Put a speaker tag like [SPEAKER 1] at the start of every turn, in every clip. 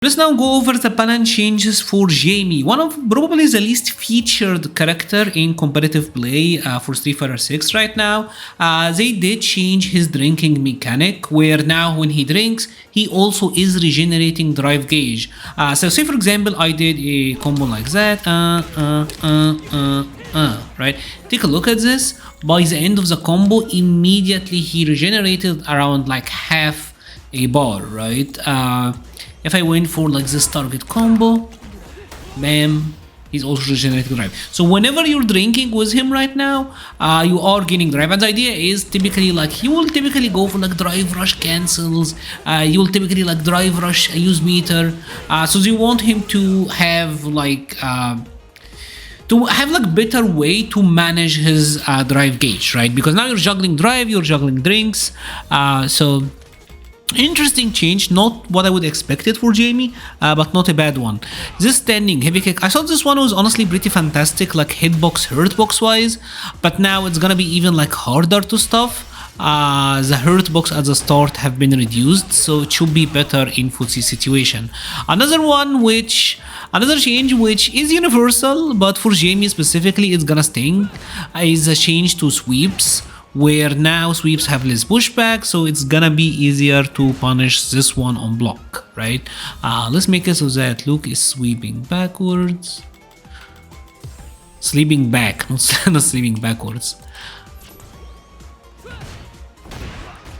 [SPEAKER 1] Let's now go over the balance changes for Jamie, one of probably the least featured character in competitive play for Street Fighter 6 right now. They did change his drinking mechanic, where now when he drinks, he also is regenerating drive gauge. So say for example, I did a combo like that, right? Take a look at this. By the end of the combo, immediately he regenerated around like half a bar, right? If I went for like this target combo, bam, he's also regenerating drive. So whenever you're drinking with him right now, you are gaining drive. And the idea is typically like you will typically go for like drive rush cancels. You will typically like drive rush use meter. So you want him to have like better way to manage his drive gauge, right? Because now you're juggling drive, you're juggling drinks. So interesting change, not what I would expect it for Jamie, but not a bad one. This standing heavy kick, I thought this one was honestly pretty fantastic, like hitbox, hurtbox wise, but now it's gonna be even like harder to stuff. The hurtbox at the start have been reduced, so it should be better in footsie situation. Another change which is universal, but for Jamie specifically it's gonna sting, is a change to sweeps, where now sweeps have less pushback, so it's gonna be easier to punish this one on block, right? Let's make it so that Luke is sweeping backwards. Sleeping back, not sleeping backwards.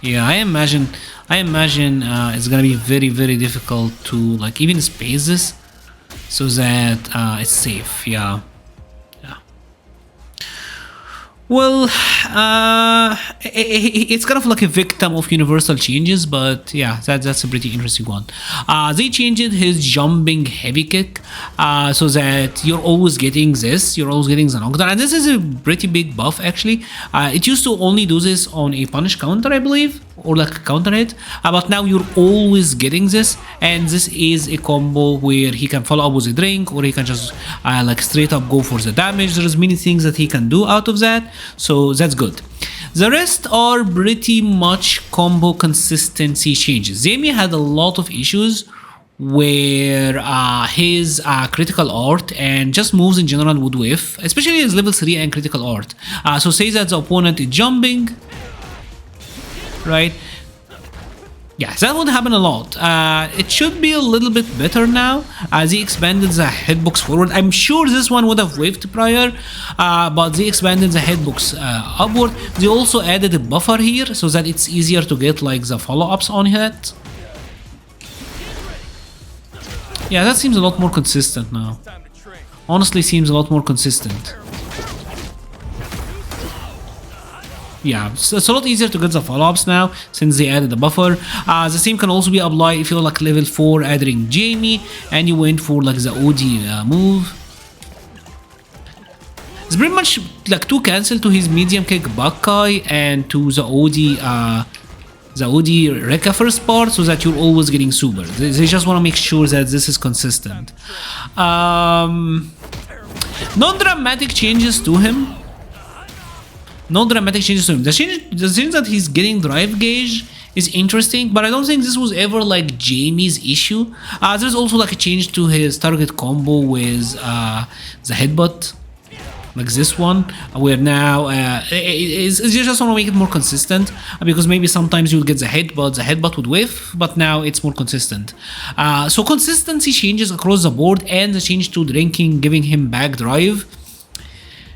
[SPEAKER 1] Yeah, I imagine it's gonna be very difficult to like even space this so that it's safe. Yeah. Well, it's kind of like a victim of universal changes, but yeah, that's a pretty interesting one. They changed his jumping heavy kick, so that you're always getting this, you're always getting the knockdown, and this is a pretty big buff actually. It used to only do this on a punish counter, I believe, or like a counter hit, but now you're always getting this, and this is a combo where he can follow up with a drink, or he can just like straight up go for the damage. There's many things that he can do out of that, so that's good. The rest are pretty much combo consistency changes. Jamie had a lot of issues where his critical art and just moves in general would whiff, especially his level 3 and critical art. So say that the opponent is jumping, right? Yeah, that would happen a lot. It should be a little bit better now as he expanded the hitbox forward. I'm sure this one would have whiffed prior, but they expanded the hitbox upward. They also added a buffer here so that it's easier to get like the follow-ups on it. Yeah, that seems a lot more consistent now. Honestly, seems a lot more consistent. Yeah, so it's a lot easier to get the follow-ups now since they added the buffer. The same can also be applied if you're like level 4 adding Jamie and you went for like the OD move. It's pretty much like to cancel to his medium kick Buckeye and to the OD Rekka first part, so that you're always getting super. They just want to make sure that this is consistent. Non-dramatic changes to him. No dramatic changes to him. The change that he's getting drive gauge is interesting, but I don't think this was ever like Jamie's issue. There's also like a change to his target combo with the headbutt, like this one, where now you just want to make it more consistent, because maybe sometimes you'll get the headbutt would whiff, but now it's more consistent. So consistency changes across the board, and the change to drinking giving him back drive.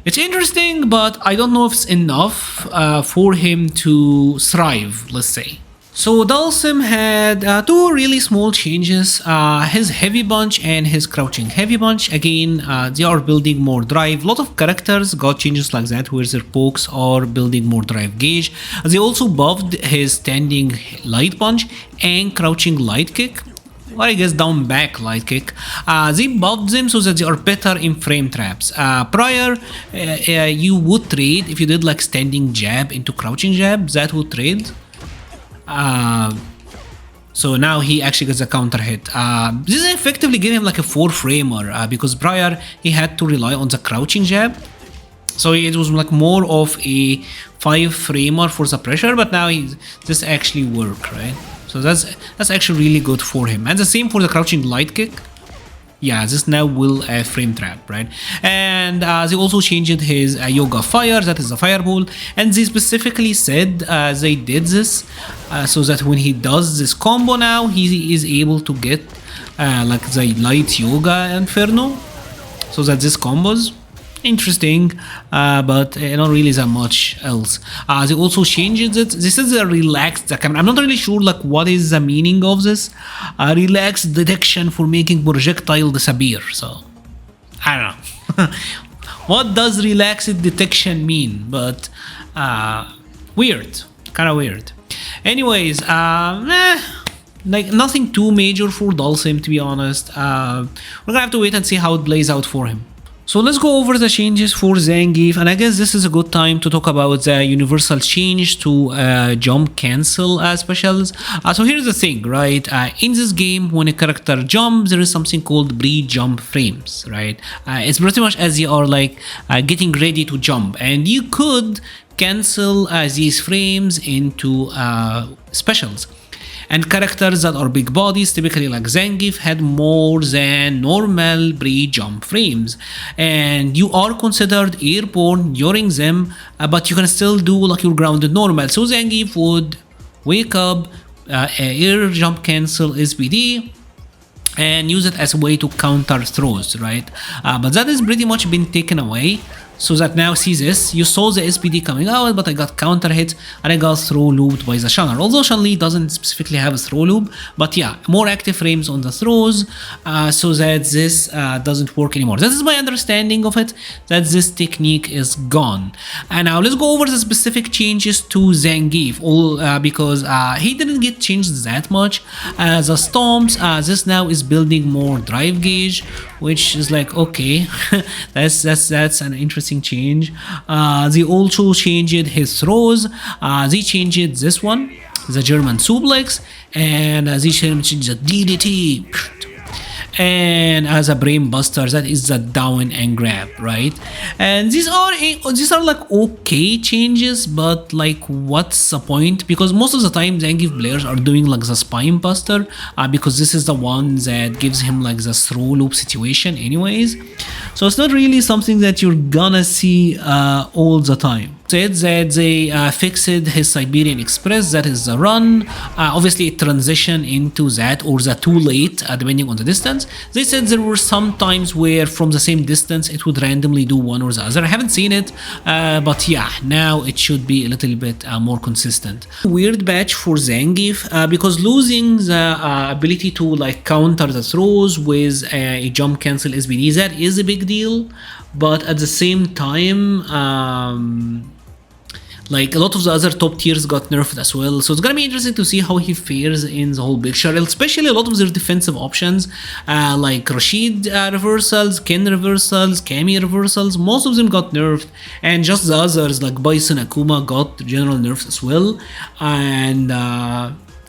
[SPEAKER 1] It's interesting, but I don't know if it's enough for him to thrive, let's say. So Dalsim had two really small changes, his heavy bunch and his crouching heavy bunch. Again, they are building more drive. A lot of characters got changes like that where their pokes are building more drive gauge. They also buffed his standing light punch and crouching light kick, or I guess down back light kick. They buffed them so that they are better in frame traps. Prior, you would trade if you did like standing jab into crouching jab, that would trade. So now he actually gets a counter hit. This effectively gave him like a 4-framer, because prior he had to rely on the crouching jab. So it was like more of a 5-framer for the pressure, but now this actually worked, right? So that's actually really good for him. And the same for the crouching light kick. Yeah, this now will frame trap, right? And they also changed his yoga fire, that is the fireball, and they specifically said they did this so that when he does this combo now, he is able to get like the light yoga inferno, so that this combos interesting, but not really that much else. They also changed it. This is a relaxed. I'm not really sure like what is the meaning of this. Relaxed detection for making projectile disappear. So I don't know. What does relaxed detection mean? But weird, kind of weird. Anyways, like nothing too major for Dulcim, to be honest. We're gonna have to wait and see how it plays out for him. So let's go over the changes for Zangief, and I guess this is a good time to talk about the universal change to jump cancel specials. So here's the thing, right? In this game, when a character jumps, there is something called pre-jump frames, right? It's pretty much as you are like getting ready to jump, and you could cancel these frames into specials. And characters that are big bodies, typically like Zangief, had more than normal pre-jump frames. And you are considered airborne during them, but you can still do like your grounded normal. So Zangief would wake up, air jump cancel SPD, and use it as a way to counter throws, right? But that has pretty much been taken away. So that now see this, you saw the SPD coming out, but I got counter hit and I got throw looped by the Shanghai. Although Shanli doesn't specifically have a throw loop, but yeah, more active frames on the throws, so that this doesn't work anymore. This is my understanding of it, that this technique is gone. And now let's go over the specific changes to Zangief, because he didn't get changed that much. The stomps, this now is building more drive gauge, which is like, okay, that's an interesting change. They also changed his throws. They changed this one, the German suplex, and they changed the DDT. And as a brain buster, that is the down and grab, right? And these are like okay changes, but like what's the point? Because most of the time Zangief players are doing like the spine buster, because this is the one that gives him like the throw loop situation anyways. So it's not really something that you're gonna see all the time. Said that they fixed his Siberian Express, that is the run. Obviously it transitioned into that or the too late, depending on the distance. They said there were some times where from the same distance it would randomly do one or the other. I haven't seen it, but yeah, now it should be a little bit more consistent. Weird batch for Zangief, because losing the ability to like counter the throws with a jump cancel SBD, that is a big deal, but at the same time, like a lot of the other top tiers got nerfed as well, so it's gonna be interesting to see how he fares in the whole picture, especially a lot of their defensive options, like Rashid reversals, Ken reversals, Kami reversals, most of them got nerfed, and just the others like Bison, Akuma got general nerfs as well, and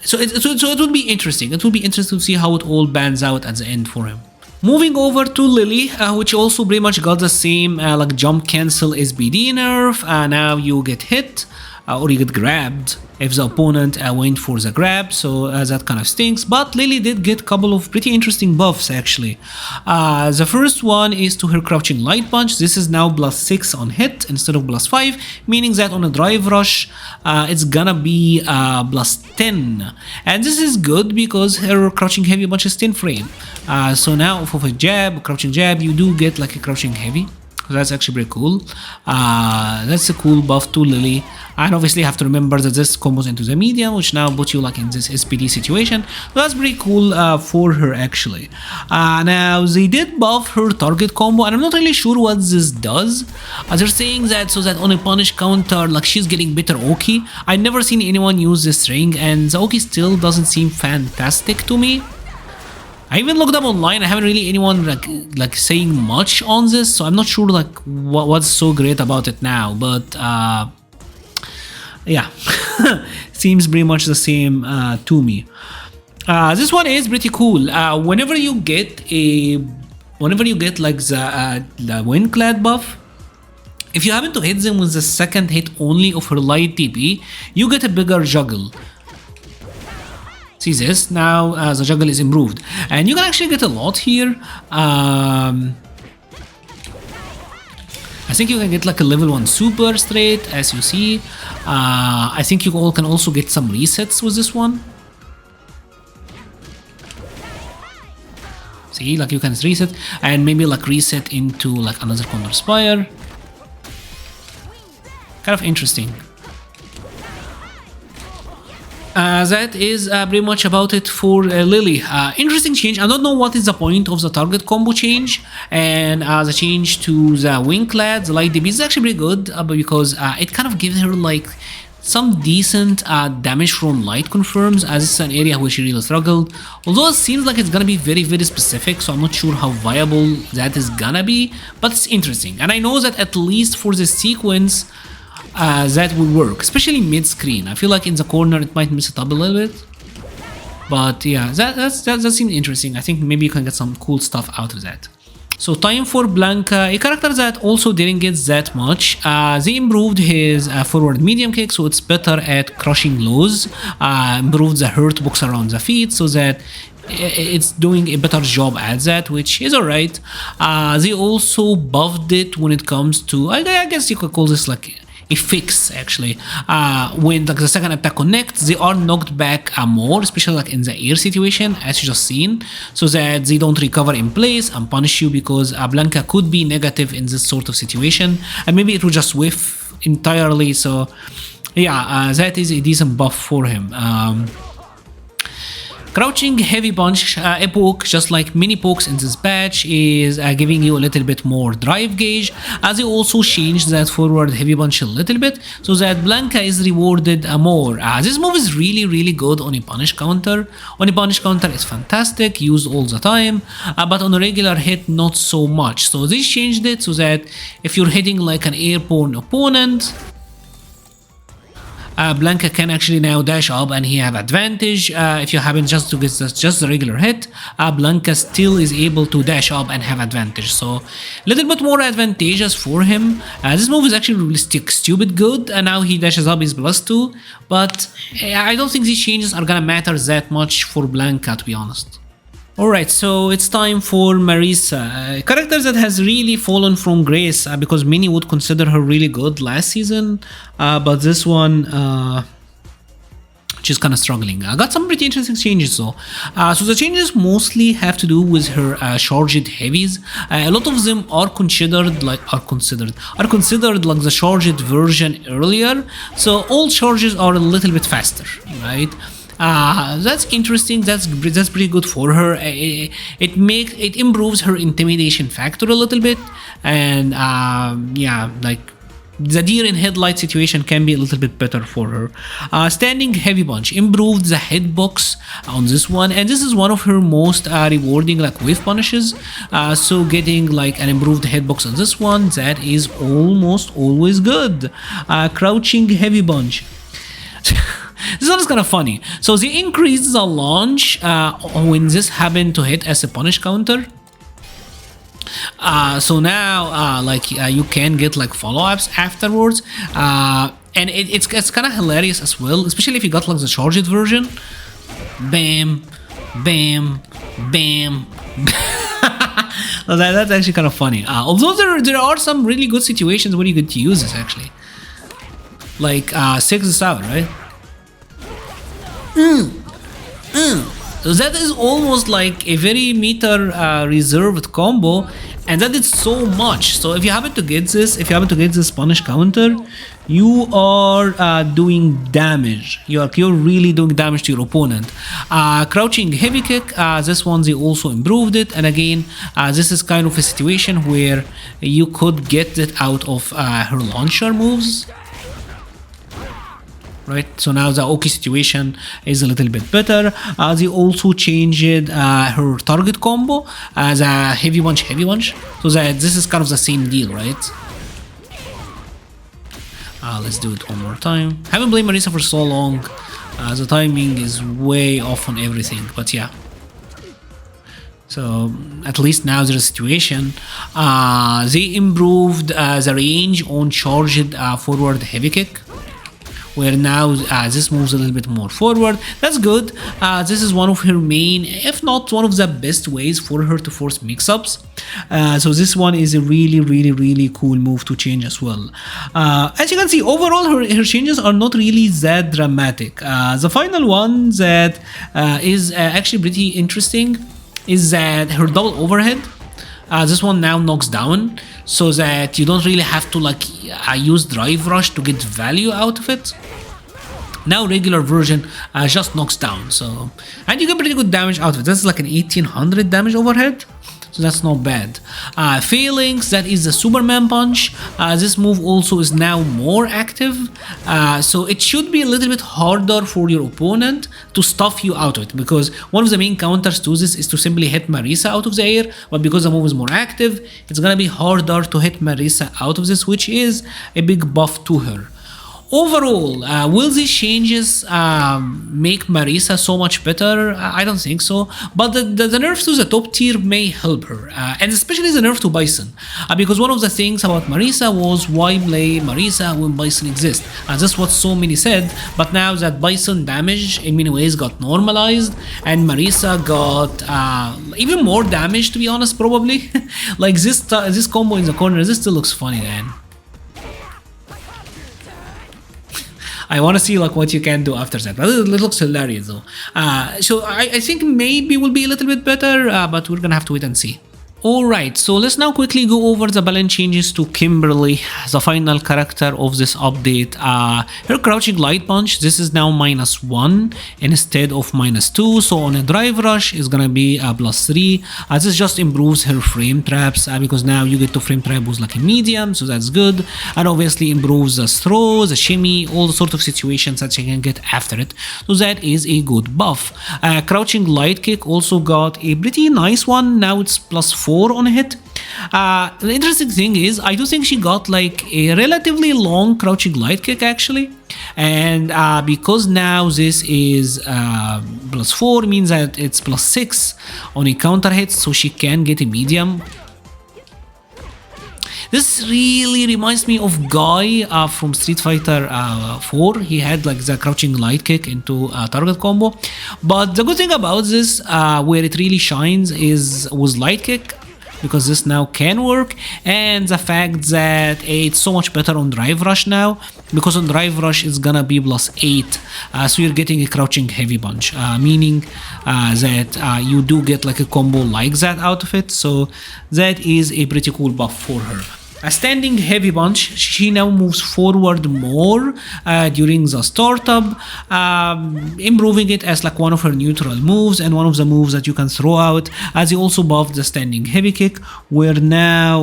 [SPEAKER 1] so it would be interesting. It will be interesting to see how it all pans out at the end for him. Moving over to Lily, which also pretty much got the same like jump cancel SBD nerf. Now you get hit or you get grabbed if the opponent went for the grab, so that kind of stinks. But Lily did get a couple of pretty interesting buffs actually. The first one is to her crouching light punch. This is now +6 on hit instead of +5, meaning that on a drive rush it's gonna be +10, and this is good because her crouching heavy punch is 10 frame. So now off of a jab, crouching jab, you do get like a crouching heavy. That's actually pretty cool. That's a cool buff to Lily. And obviously you have to remember that this combos into the medium, which now puts you like in this SPD situation. So that's pretty cool for her actually. Now they did buff her target combo, and I'm not really sure what this does. They're saying that so that on a punish counter, like she's getting better Oki. I've never seen anyone use this ring, and the Oki still doesn't seem fantastic to me. I even looked up online. I haven't really anyone like saying much on this, so I'm not sure like what's so great about it now. But yeah, seems pretty much the same to me. This one is pretty cool. Whenever you get like the wind clad buff, if you happen to hit them with the second hit only of her light TP, you get a bigger juggle. See this? Now the juggle is improved. And you can actually get a lot here. I think you can get like a level 1 super straight, as you see. I think you all can also get some resets with this one. See, like you can reset and maybe like reset into like another counter spire. Kind of interesting. That is pretty much about it for Lily. Interesting change. I don't know what is the point of the target combo change, and the change to the wing clad, the light DB is actually pretty good because it kind of gives her like some decent damage from light confirms, as it's an area where she really struggled. Although it seems like it's gonna be very specific, so I'm not sure how viable that is gonna be, but it's interesting. And I know that at least for the sequence, that will work, especially mid-screen. I feel like in the corner it might mess it up a little bit. But yeah, that seems interesting. I think maybe you can get some cool stuff out of that. So time for Blanka, a character that also didn't get that much. They improved his forward medium kick, so it's better at crushing lows. Improved the hurt box around the feet, so that it's doing a better job at that, which is alright. They also buffed it when it comes to, I guess you could call this like a fix, actually. When like the second attack connects, they are knocked back more, especially like in the air situation, as you just seen, so that they don't recover in place and punish you, because Blanka could be negative in this sort of situation, and maybe it will just whiff entirely. So yeah, that is a decent buff for him. Crouching heavy punch, a poke, just like mini pokes in this patch, is giving you a little bit more drive gauge, as they also changed that forward heavy punch a little bit, so that Blanka is rewarded more. This move is really good on a punish counter. On a punish counter it's fantastic, used all the time, but on a regular hit not so much. So they changed it so that if you're hitting like an airborne opponent, Blanka can actually now dash up and he have advantage. If you happen just to get just the regular hit, Blanka still is able to dash up and have advantage. So a little bit more advantageous for him. This move is actually really stupid good, and now he dashes up, is +2. But I don't think these changes are gonna matter that much for Blanka, to be honest. Alright, so it's time for Marisa, a character that has really fallen from grace because many would consider her really good last season, but this one, she's kind of struggling. I got some pretty interesting changes though. So the changes mostly have to do with her charged heavies. A lot of them are considered like the charged version earlier, so all charges are a little bit faster, right? That's interesting. That's pretty good for her. It improves her intimidation factor a little bit, and yeah, like the deer in headlight situation can be a little bit better for her. Standing heavy punch improved the hitbox on this one, and this is one of her most rewarding like whiff punishes. So getting like an improved hitbox on this one, that is almost always good. Crouching heavy punch. This one is kind of funny. So they increased the launch when this happened to hit as a punish counter. So now you can get like follow-ups afterwards, and it's kind of hilarious as well, especially if you got like the charged version. Bam, bam, bam. So that's actually kind of funny. Although there are some really good situations where you get to use this actually, like 6 is out, right? So that is almost like a very meter reserved combo, and that is so much. So if you happen to get this punish counter, you are doing damage. You're really doing damage to your opponent. Crouching heavy kick, this one they also improved it, and again this is kind of a situation where you could get it out of her launcher moves. Right, so now the Oki situation is a little bit better. They also changed her target combo as a heavy punch, so that this is kind of the same deal, right? Let's do it one more time. Haven't played Marisa for so long, the timing is way off on everything, but yeah. So at least now there's a situation. They improved the range on charged forward heavy kick, where now this moves a little bit more forward. That's good. This is one of her main, if not one of the best ways for her to force mix-ups. So this one is a really cool move to change as well. As you can see, overall her changes are not really that dramatic. The final one that is actually pretty interesting is that her double overhead. This one now knocks down, so that you don't really have to like use drive rush to get value out of it. Now regular version just knocks down, so, and you get pretty good damage out of it. That's like an 1800 damage overhead, so that's not bad. Phalanx, that is the Superman punch. This move also is now more active, so it should be a little bit harder for your opponent to stuff you out of it, because one of the main counters to this is to simply hit Marisa out of the air, but because the move is more active, it's gonna be harder to hit Marisa out of this, which is a big buff to her. Overall, will these changes make Marisa so much better? I don't think so, but the nerf to the top tier may help her, and especially the nerf to Bison, because one of the things about Marisa was why play Marisa when Bison exists, and that's what so many said. But now that Bison damage in many ways got normalized, and Marisa got even more damage, to be honest, probably. Like this combo in the corner, this still looks funny, man. I want to see like what you can do after that, but it looks hilarious though. So I think maybe will be a little bit better, but we're gonna have to wait and see. Alright, so let's now quickly go over the balance changes to Kimberly, the final character of this update. Her crouching light punch, this is now -1 instead of -2, so on a drive rush is gonna be +3. This just improves her frame traps, because now you get to frame trap with like a medium, so that's good, and obviously improves the throw, the shimmy, all the sort of situations that she can get after it, so that is a good buff. Crouching light kick also got a pretty nice one, now it's +4 on a hit. The interesting thing is, I do think she got like a relatively long crouching light kick actually, and because now this is +4 means that it's +6 on a counter hit, so she can get a medium. This really reminds me of Guy from Street Fighter 4. He had like the crouching light kick into target combo, but the good thing about this, where it really shines, is with light kick, because this now can work, and the fact that it's so much better on drive rush now, because on drive rush it's gonna be +8, so you're getting a crouching heavy punch, meaning that you do get like a combo like that out of it, so that is a pretty cool buff for her. A standing heavy punch, she now moves forward more during the startup, improving it as like one of her neutral moves and one of the moves that you can throw out, as he also buffed the standing heavy kick, where now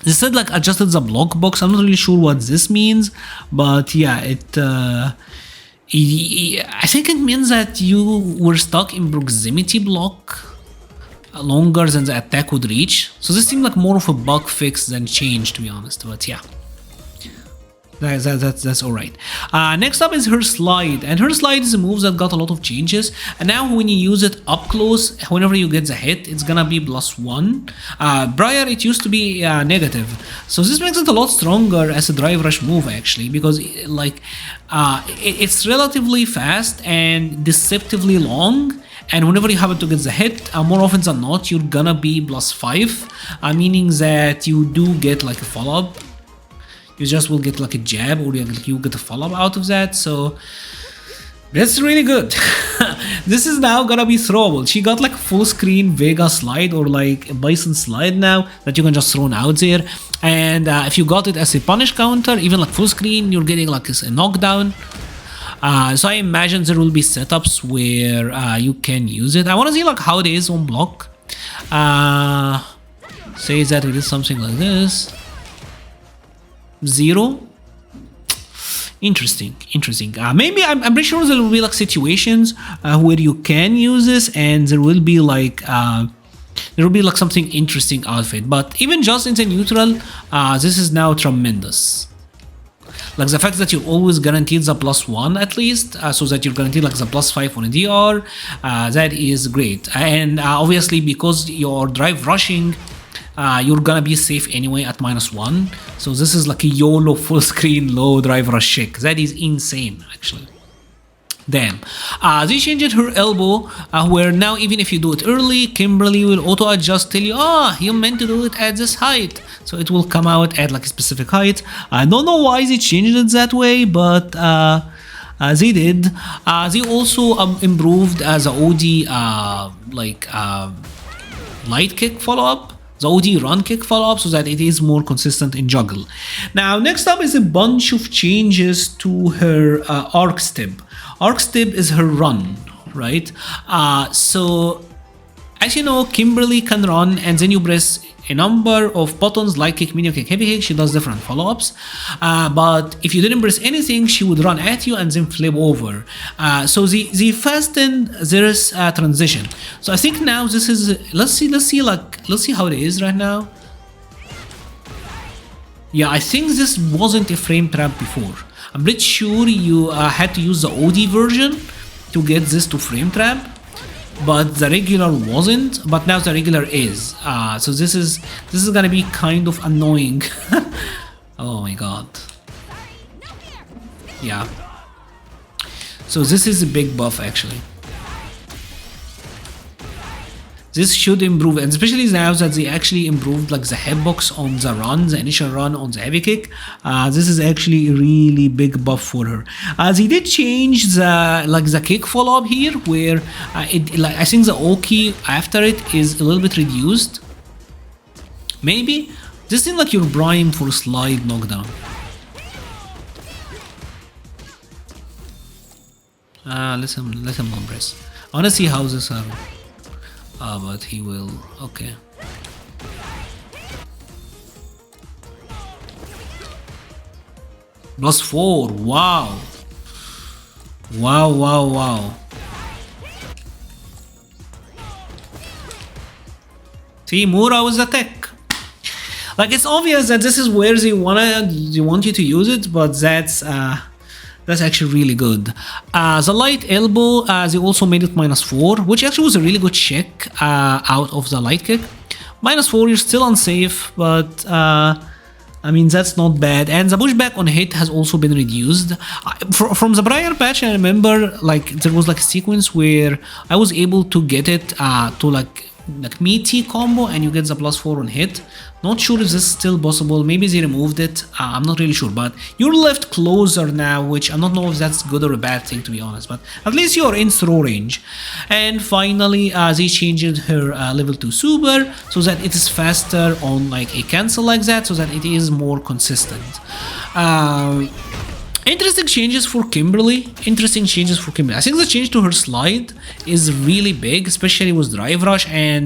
[SPEAKER 1] they said like adjusted the block box. I'm not really sure what this means, but yeah, I think it means that you were stuck in proximity block longer than the attack would reach, so this seemed like more of a bug fix than change, to be honest, but yeah, that's alright. Next up is her slide, and her slide is a move that got a lot of changes, and now when you use it up close, whenever you get the hit, it's gonna be +1. Prior it used to be negative, so this makes it a lot stronger as a drive rush move actually, because like it's relatively fast and deceptively long, and whenever you happen to get the hit, more often than not, you're gonna be +5, meaning that you do get like a follow-up. You just will get like a jab, or you get a follow-up out of that, so that's really good. This is now gonna be throwable. She got like full screen Vega slide, or like a Bison slide now, that you can just throw out there, and if you got it as a punish counter, even like full screen, you're getting like a knockdown. So I imagine there will be setups where you can use it. I want to see like how it is on block. Say that it is something like this. 0. Interesting. Maybe I'm pretty sure there will be like situations where you can use this, and there will be like something interesting out of it. But even just in the neutral, this is now tremendous. Like the fact that you're always guaranteed the +1 at least, so that you're guaranteed like the +5 on a DR, that is great. And obviously because you're drive rushing, you're gonna be safe anyway at -1. So this is like a YOLO full screen low drive rush check. That is insane, actually. Damn. They changed her elbow, where now even if you do it early, Kimberly will auto adjust, tell you, you meant to do it at this height. So it will come out at like a specific height. I don't know why they changed it that way, but they did. They also improved the OD light kick follow-up. The OD run kick follow-up, so that it is more consistent in juggle. Now, next up is a bunch of changes to her arc step. Arc step is her run, right? So, as you know, Kimberly can run, and then you press a number of buttons, light kick, medium kick, heavy kick. She does different follow-ups. But if you didn't press anything, she would run at you and then flip over. So they fastened this transition. So I think now this is, let's see how it is right now. Yeah, I think this wasn't a frame trap before. I'm pretty sure you had to use the OD version to get this to frame trap. But the regular wasn't, but now the regular is. So this is gonna be kind of annoying. Oh my god. Yeah. So this is a big buff actually. This should improve, and especially now that they actually improved like the hitbox on the run, the initial run on the heavy kick. This is actually a really big buff for her. They did change the kick follow up here, where I think the Oki after it is a little bit reduced. Maybe this seems like your prime for slide knockdown. Let him compress. I wanna see how this happens. But he will. Okay. +4. Wow. Wow. See, Mura was the tech. Like, it's obvious that this is where they want you to use it, but that's actually really good. The light elbow, they also made it -4, which actually was a really good check out of the light kick. -4, you're still unsafe, but I mean, that's not bad. And the pushback on hit has also been reduced. From the prior patch, I remember like there was like a sequence where I was able to get it to like meaty combo, and you get the +4 on hit. Not sure if this is still possible. Maybe they removed it. I'm not really sure, but you're left closer now, which I don't know if that's good or a bad thing, to be honest, but at least you're in throw range. And finally, they changed her level 2 super so that it is faster on like a cancel like that, so that it is more consistent. Interesting changes for Kimberly. I think the change to her slide is really big, especially with Drive Rush, and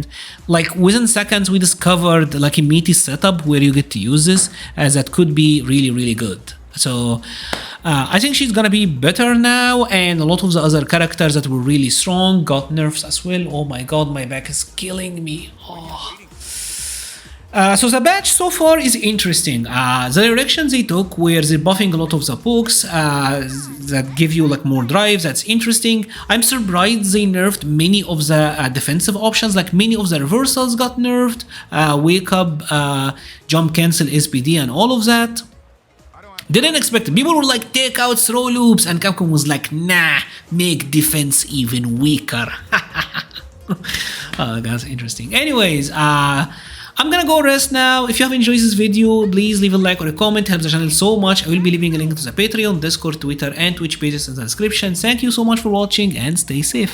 [SPEAKER 1] like within seconds we discovered like a meaty setup where you get to use this, as that could be really good. So I think she's gonna be better now, and a lot of the other characters that were really strong got nerfs as well. Oh my god, my back is killing me. Oh. So the patch so far is interesting. The direction they took, where they're buffing a lot of the pokes that give you like more drive, that's interesting. I'm surprised they nerfed many of the defensive options, like many of the reversals got nerfed, wake up, jump cancel, SPD, and all of that. Didn't expect it. People were like, take out throw loops, and Capcom was like, nah, make defense even weaker. That's interesting. Anyways, I'm gonna go rest now. If you have enjoyed this video, please leave a like or a comment. It helps the channel so much. I will be leaving a link to the Patreon, Discord, Twitter, and Twitch pages in the description. Thank you so much for watching, and stay safe.